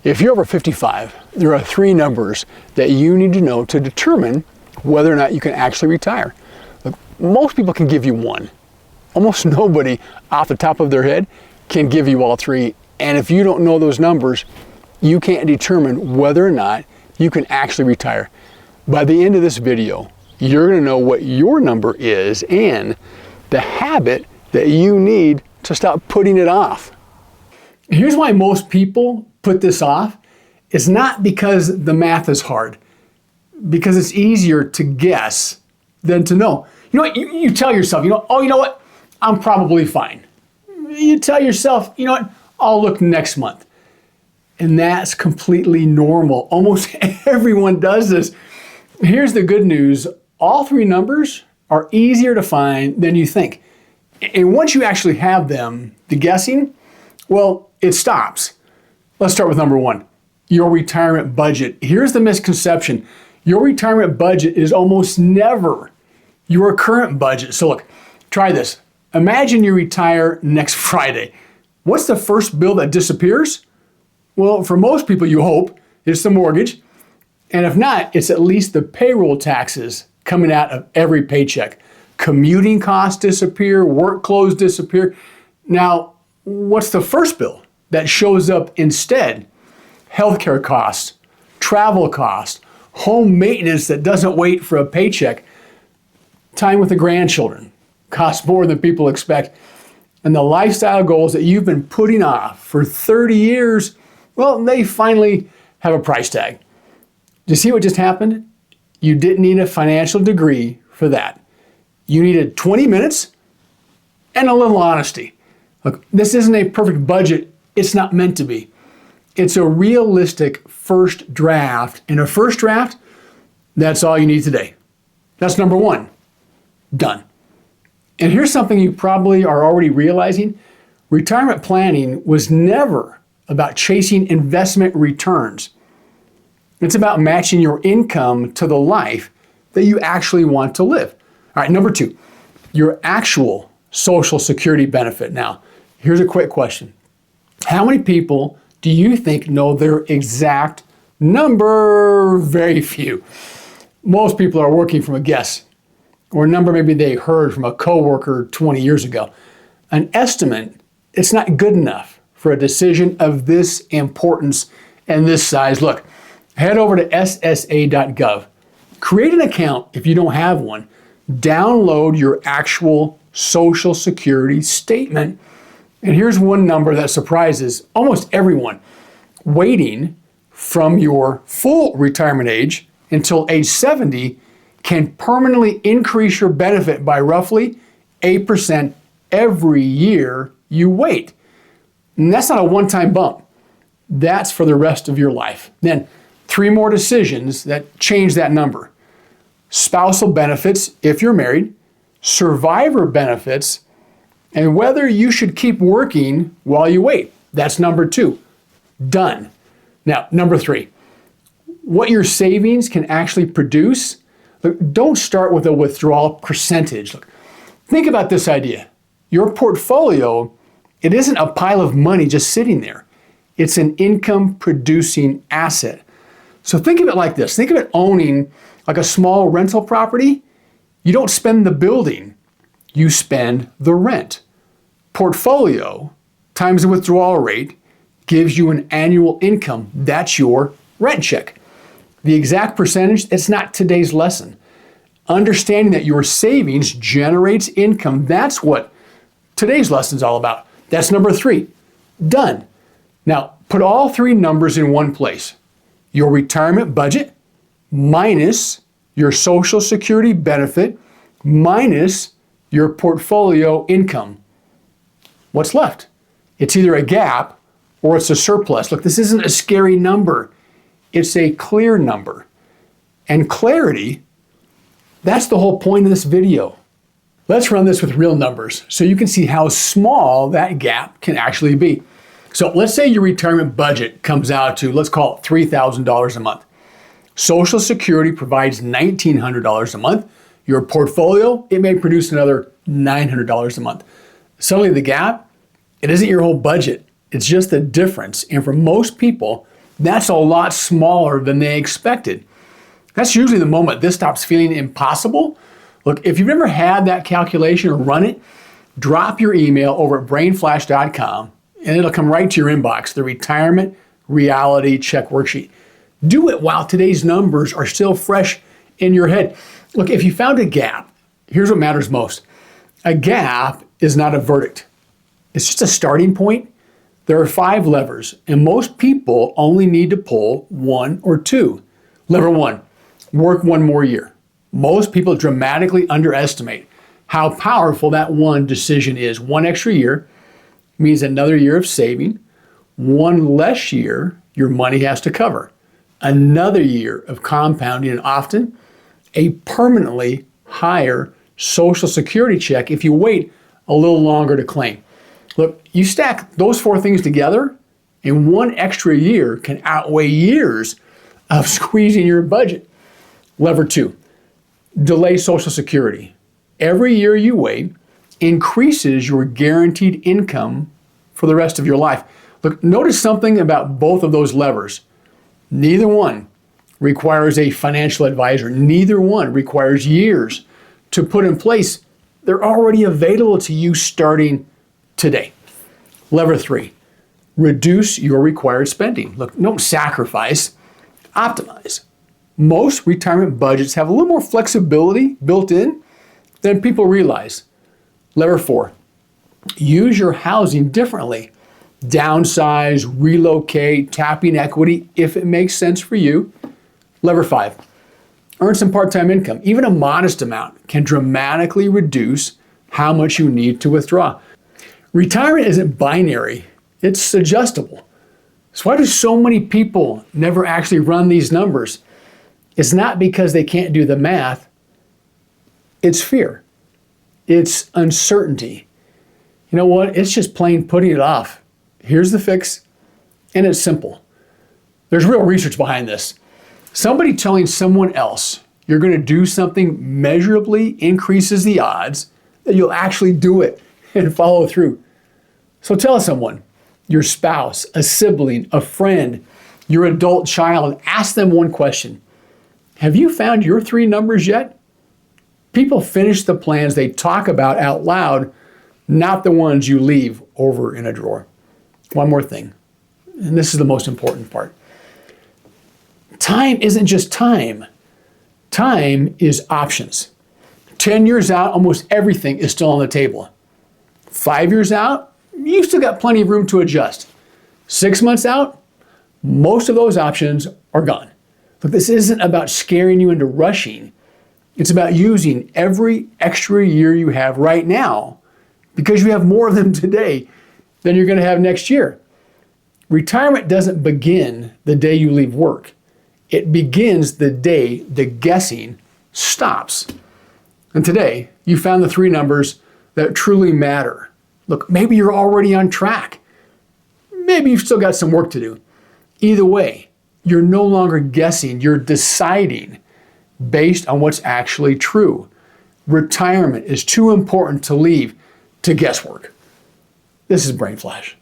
If you're over 55, there are three numbers that you need to know to determine whether or not you can actually retire. Look, most people can give you one. Almost nobody off the top of their head can give you all three. And if you don't know those numbers, you can't determine whether or not you can actually retire. By the end of this video, you're going to know what your number is and the habit that you need to stop putting it off. Here's why most people put this off. It's not because the math is hard, because it's easier to guess than to know. You know what? You tell yourself, oh, you know what? I'm probably fine. You tell yourself, you know what? I'll look next month. And that's completely normal. Almost everyone does this. Here's the good news. All three numbers are easier to find than you think. And once you actually have them, the guessing, well, it stops. Let's start with number one, your retirement budget. Here's the misconception. Your retirement budget is almost never your current budget. So look, try this. Imagine you retire next Friday. What's the first bill that disappears? Well, for most people, you hope it's the mortgage. And if not, it's at least the payroll taxes coming out of every paycheck. Commuting costs disappear, work clothes disappear. Now, what's the first bill that shows up instead? Healthcare costs, travel costs, home maintenance that doesn't wait for a paycheck, time with the grandchildren costs more than people expect, and the lifestyle goals that you've been putting off for 30 years, well, they finally have a price tag. Do you see what just happened? You didn't need a financial degree for that. You needed 20 minutes and a little honesty. Look, this isn't a perfect budget. It's not meant to be. It's a realistic first draft. And a first draft, that's all you need today. That's number one. Done. And here's something you probably are already realizing. Retirement planning was never about chasing investment returns. It's about matching your income to the life that you actually want to live. All right, number two, your actual Social Security benefit. Now, here's a quick question. How many people do you think know their exact number? Very few. Most people are working from a guess or a number maybe they heard from a coworker 20 years ago. An estimate, it's not good enough for a decision of this importance and this size. Look, head over to ssa.gov. Create an account if you don't have one. Download your actual Social Security statement. And here's one number that surprises almost everyone. Waiting from your full retirement age until age 70 can permanently increase your benefit by roughly 8% every year you wait. And that's not a one-time bump. That's for the rest of your life. Then, three more decisions that change that number. Spousal benefits if you're married, survivor benefits, and whether you should keep working while you wait. That's number two. Done. Now, number three, what your savings can actually produce. Look, don't start with a withdrawal percentage. Look, think about this idea. Your portfolio, it isn't a pile of money just sitting there. It's an income-producing asset. So think of it like this. Think of it owning like a small rental property. You don't spend the building, you spend the rent. Portfolio times the withdrawal rate gives you an annual income. That's your rent check. The exact percentage, it's not today's lesson. Understanding that your savings generates income, that's what today's lesson is all about. That's number three. Done. Now, put all three numbers in one place. Your retirement budget minus your Social Security benefit minus your portfolio income. What's left? It's either a gap or it's a surplus. Look, this isn't a scary number. It's a clear number. And clarity, that's the whole point of this video. Let's run this with real numbers so you can see how small that gap can actually be. So let's say your retirement budget comes out to, let's call it $3,000 a month. Social Security provides $1,900 a month. Your portfolio, it may produce another $900 a month. Suddenly the gap, it isn't your whole budget. It's just the difference. And for most people, That's a lot smaller than they expected. That's usually the moment this stops feeling impossible. Look, if you've never had that calculation or run it, drop your email over at brainflash.com and it'll come right to your inbox, the Retirement Reality Check Worksheet. Do it while today's numbers are still fresh in your head. Look, if you found a gap, here's what matters most. A gap is not a verdict. It's just a starting point. There are 5 levers, and most people only need to pull 1 or 2. Lever 1, work 1 more year. Most people dramatically underestimate how powerful that one decision is. 1 extra year means another year of saving. 1 less year, your money has to cover. Another year of compounding, and often a permanently higher Social Security check if you wait a little longer to claim. Look, you stack those 4 things together, and 1 extra year can outweigh years of squeezing your budget. Lever 2, delay Social Security. Every year you wait increases your guaranteed income for the rest of your life. Look, notice something about both of those levers. Neither one requires a financial advisor. Neither one requires years to put in place. They're already available to you starting today. Lever 3, reduce your required spending. Look, don't sacrifice, optimize. Most retirement budgets have a little more flexibility built in than people realize. Lever 4, use your housing differently. Downsize, relocate, tapping equity if it makes sense for you. Lever 5, earn some part-time income. Even a modest amount can dramatically reduce how much you need to withdraw. Retirement isn't binary, it's adjustable. So why do so many people never actually run these numbers? It's not because they can't do the math, it's fear. It's uncertainty. You know what? It's just plain putting it off. Here's the fix, and it's simple. There's real research behind this. Somebody telling someone else you're going to do something measurably increases the odds that you'll actually do it and follow through. So tell someone, your spouse, a sibling, a friend, your adult child, ask them one question. Have you found your 3 numbers yet? People finish the plans they talk about out loud, not the ones you leave over in a drawer. One more thing, and this is the most important part. Time isn't just time. Time is options. 10 years out, almost everything is still on the table. 5 years out, you've still got plenty of room to adjust. 6 months out, most of those options are gone. But this isn't about scaring you into rushing. It's about using every extra year you have right now because you have more of them today than you're going to have next year. Retirement doesn't begin the day you leave work. It begins the day the guessing stops. And today, you found the 3 numbers that truly matter. Look, maybe you're already on track. Maybe you've still got some work to do. Either way, you're no longer guessing, you're deciding based on what's actually true. Retirement is too important to leave to guesswork. This is Brain Flash.